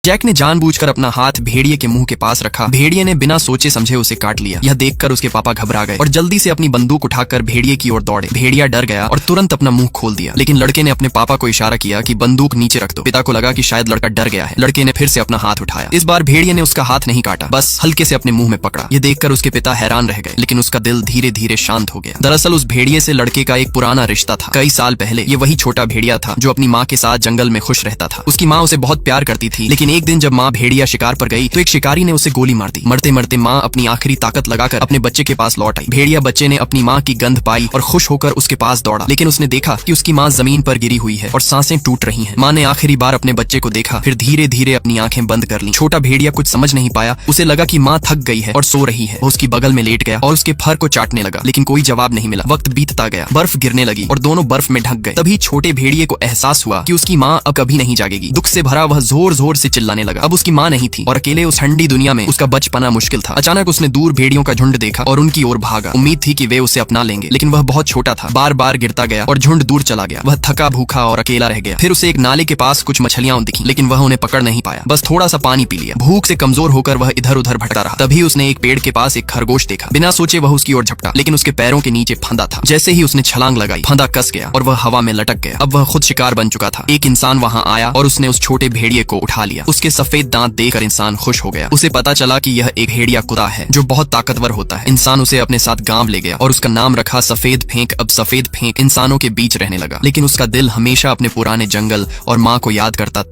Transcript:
Jack ने जानबूझकर अपना हाथ भेड़िए के मुंह के पास रखा। भेड़िए ने बिना सोचे समझे उसे काट लिया। यह देखकर उसके पापा घबरा गए और जल्दी से अपनी बंदूक उठाकर भेड़िए की ओर दौड़े। भेड़िया डर गया और तुरंत अपना मुंह खोल दिया, लेकिन लड़के ने अपने पापा को इशारा किया कि बंदूक नीचे रख दो। पिता को लगा कि शायद लड़का डर गया है। लड़के ने फिर से अपना हाथ उठाया। इस बार भेड़िए ने उसका हाथ नहीं काटा, बस हल्के से अपने मुंह में पकड़ा। ये देखकर उसके पिता हैरान रह गए, लेकिन उसका दिल धीरे धीरे शांत हो गया। दरअसल उस भेड़िए से लड़के का एक पुराना रिश्ता था। कई साल पहले ये वही छोटा भेड़िया था जो अपनी माँ के साथ जंगल में खुश रहता था। उसकी माँ उसे बहुत प्यार करती थी, लेकिन एक दिन जब माँ भेड़िया शिकार पर गई तो एक शिकारी ने उसे गोली मार दी। मरते मरते माँ अपनी आखिरी ताकत लगाकर अपने बच्चे के पास लौट आई। भेड़िया बच्चे ने अपनी माँ की गंध पाई और खुश होकर उसके पास दौड़ा, लेकिन उसने देखा कि उसकी माँ जमीन पर गिरी हुई है और सांसें टूट रही हैं। माँ ने आखिरी बार अपने बच्चे को देखा, फिर धीरे धीरे अपनी आंखें बंद कर ली। छोटा भेड़िया कुछ समझ नहीं पाया। उसे लगा कि माँ थक गई है और सो रही है। वो उसकी बगल में लेट गया और उसके फर को चाटने लगा, लेकिन कोई जवाब नहीं मिला। वक्त बीतता गया, बर्फ गिरने लगी और दोनों बर्फ में ढक गए। तभी छोटे भेड़िए को एहसास हुआ कि उसकी माँ अब कभी नहीं जागेगी। दुख से भरा वह जोर जोर से चिल्लाने लगा। अब उसकी माँ नहीं थी और अकेले उस ठंडी दुनिया में उसका बच पाना मुश्किल था। अचानक उसने दूर भेड़ियों का झुंड देखा और उनकी ओर भागा। उम्मीद थी कि वे उसे अपना लेंगे, लेकिन वह बहुत छोटा था। बार बार गिरता गया और झुंड दूर चला गया। वह थका भूखा और अकेला रह गया। फिर उसे एक नाले के पास कुछ मछलियां दिखी, लेकिन वह उन्हें पकड़ नहीं पाया। बस थोड़ा सा पानी पी लिया। भूख से कमजोर होकर वह इधर उधर भटकता रहा। तभी उसने एक पेड़ के पास एक खरगोश देखा। बिना सोचे वह उसकी ओर झपटा, लेकिन उसके पैरों के नीचे फंदा था। जैसे ही उसने छलांग लगाई, फंदा कस गया और वह हवा में लटक गया। अब वह खुद शिकार बन चुका था। एक इंसान वहां आया और उसने उस छोटे भेड़िए को उठा लिया। उसके सफेद दांत देखकर इंसान खुश हो गया। उसे पता चला कि यह एक भेड़िया कुत्ता है जो बहुत ताकतवर होता है। इंसान उसे अपने साथ गांव ले गया और उसका नाम रखा सफेद फेंक। अब सफेद फेंक इंसानों के बीच रहने लगा, लेकिन उसका दिल हमेशा अपने पुराने जंगल और माँ को याद करता।